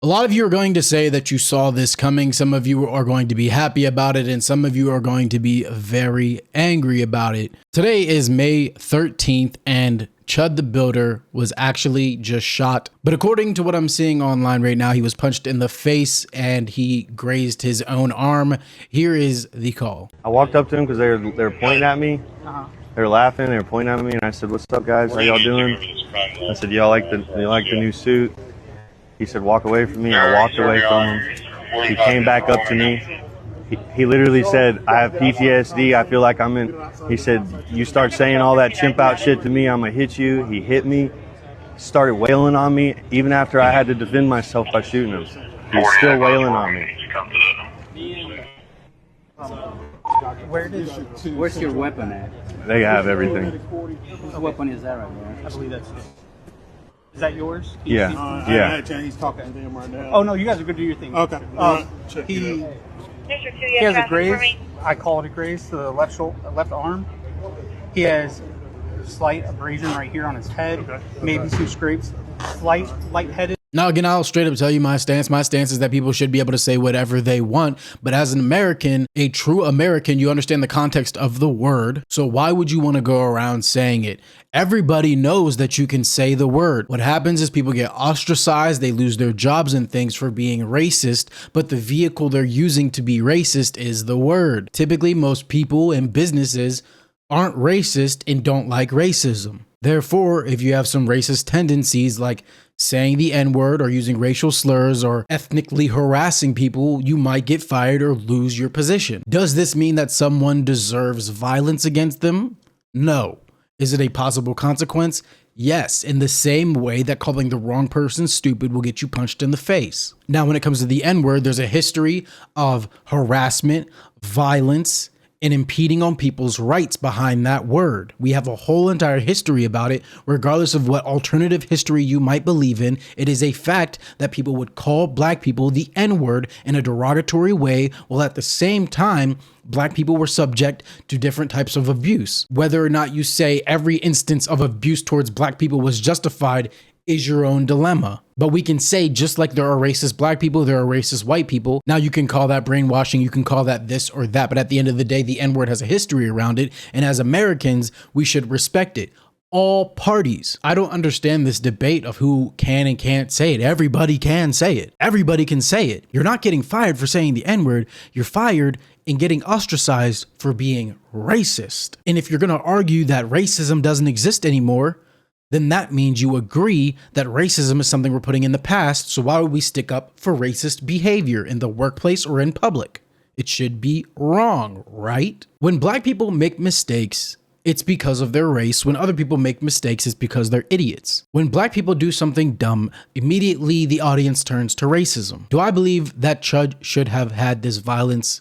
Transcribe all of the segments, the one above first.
A lot of you are going to say that you saw this coming. Some of you are going to be happy about it, and some of you are going to be very angry about it. Today is May 13th, and ChudTheBuilder was actually just shot. But according to what I'm seeing online right now, he was punched in the face and he grazed his own arm. Here is the call. I walked up to him because they were pointing at me. They were laughing, they were pointing at me, and I said, "What's up, guys? How y'all doing?" I said, "Y'all like the new suit?" He said, "Walk away from me." I walked away from him. He came back up to me. He literally said, "I have PTSD. I feel like I'm in." He said, "You start saying all that chimp out shit to me, I'm gonna hit you." He hit me, started wailing on me, even after I had to defend myself by shooting him. He was still wailing on me. Where's your weapon at? They have everything. What weapon is that right there? I believe that's it. Is that yours? Yeah. Yeah. He's talking to him right now. Oh, no, you guys are good to do your thing. Okay. He has a graze. I call it a graze to the left arm. He has slight abrasion right here on his head. Okay. Maybe some scrapes. Lightheaded. Now, again, I'll straight up tell you my stance. My stance is that people should be able to say whatever they want. But as an American, a true American, you understand the context of the word. So why would you want to go around saying it? Everybody knows that you can say the word. What happens is people get ostracized. They lose their jobs and things for being racist. But the vehicle they're using to be racist is the word. Typically, most people and businesses aren't racist and don't like racism. Therefore, if you have some racist tendencies like saying the N-word or using racial slurs or ethnically harassing people, you might get fired or lose your position. Does this mean that someone deserves violence against them? No. Is it a possible consequence? Yes, in the same way that calling the wrong person stupid will get you punched in the face. Now, when it comes to the N-word, there's a history of harassment, violence, and impeding on people's rights behind that word. We have a whole entire history about it. Regardless of what alternative history you might believe in, it is a fact that people would call black people the N-word in a derogatory way, while at the same time, black people were subject to different types of abuse. Whether or not you say every instance of abuse towards black people was justified is your own dilemma. But we can say, just like there are racist black people, there are racist white people. Now you can call that brainwashing, you can call that this or that, but at the end of the day, the N-word has a history around it, and as Americans, we should respect it. All parties. I don't understand this debate of who can and can't say it. Everybody can say it. Everybody can say it. You're not getting fired for saying the N-word. You're fired and getting ostracized for being racist. And if you're going to argue that racism doesn't exist anymore, then that means you agree that racism is something we're putting in the past, so why would we stick up for racist behavior in the workplace or in public? It should be wrong, right? When black people make mistakes, it's because of their race. When other people make mistakes, it's because they're idiots. When black people do something dumb, immediately the audience turns to racism. Do I believe that Chud should have had this violence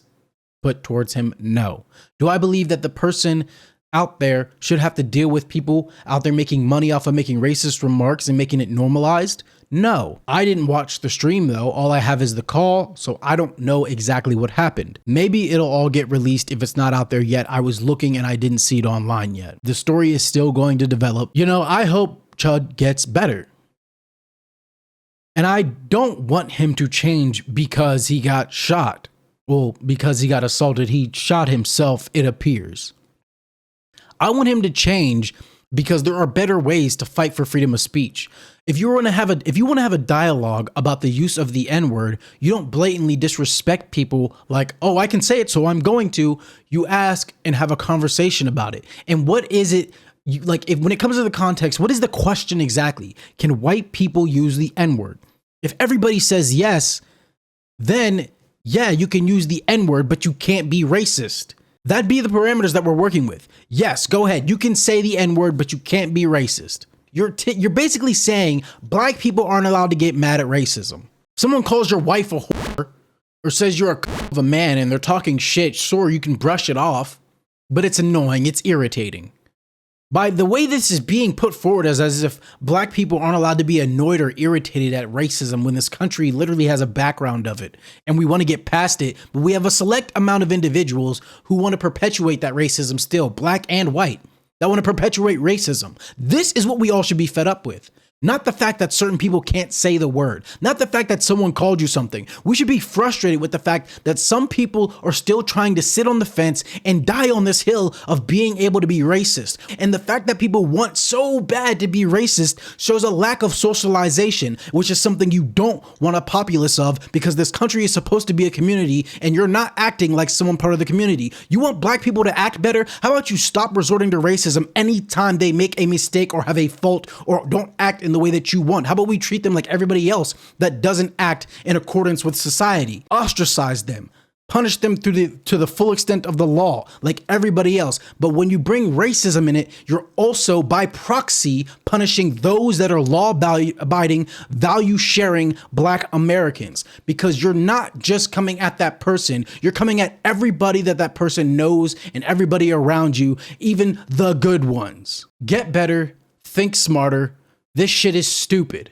put towards him? No. Do I believe that the person out there should have to deal with people out there making money off of making racist remarks and making it normalized? No. I didn't watch the stream though. All I have is the call, so I don't know exactly what happened. Maybe it'll all get released if it's not out there yet. I was looking and I didn't see it online yet. The story is still going to develop. You know, I hope Chud gets better. And I don't want him to change because he got shot. Well, because he got assaulted. He shot himself, it appears. I want him to change because there are better ways to fight for freedom of speech. If you want to have a dialogue about the use of the N-word, you don't blatantly disrespect people like, "Oh, I can say it, so I'm going to." You ask and have a conversation about it. And what is it when it comes to the context, what is the question exactly? Can white people use the N-word? If everybody says yes, then yeah, you can use the N-word, but you can't be racist. That'd be the parameters that we're working with. Yes, go ahead. You can say the N-word, but you can't be racist. You're basically saying black people aren't allowed to get mad at racism. Someone calls your wife a whore or says you're of a man and they're talking shit, sure, you can brush it off, but it's annoying, it's irritating. By the way this is being put forward as if black people aren't allowed to be annoyed or irritated at racism when this country literally has a background of it and we want to get past it, but we have a select amount of individuals who want to perpetuate that racism still, black and white, that want to perpetuate racism. This is what we all should be fed up with. Not the fact that certain people can't say the word. Not the fact that someone called you something. We should be frustrated with the fact that some people are still trying to sit on the fence and die on this hill of being able to be racist. And the fact that people want so bad to be racist shows a lack of socialization, which is something you don't want a populace of, because this country is supposed to be a community and you're not acting like someone part of the community. You want black people to act better? How about you stop resorting to racism anytime they make a mistake or have a fault or don't act in the way that you want? How about we treat them like everybody else that doesn't act in accordance with society? Ostracize them. Punish them to the full extent of the law, like everybody else. But when you bring racism in it, you're also by proxy punishing those that are law-abiding, value-sharing Black Americans, because you're not just coming at that person, you're coming at everybody that person knows and everybody around you, even the good ones. Get better, think smarter. This shit is stupid.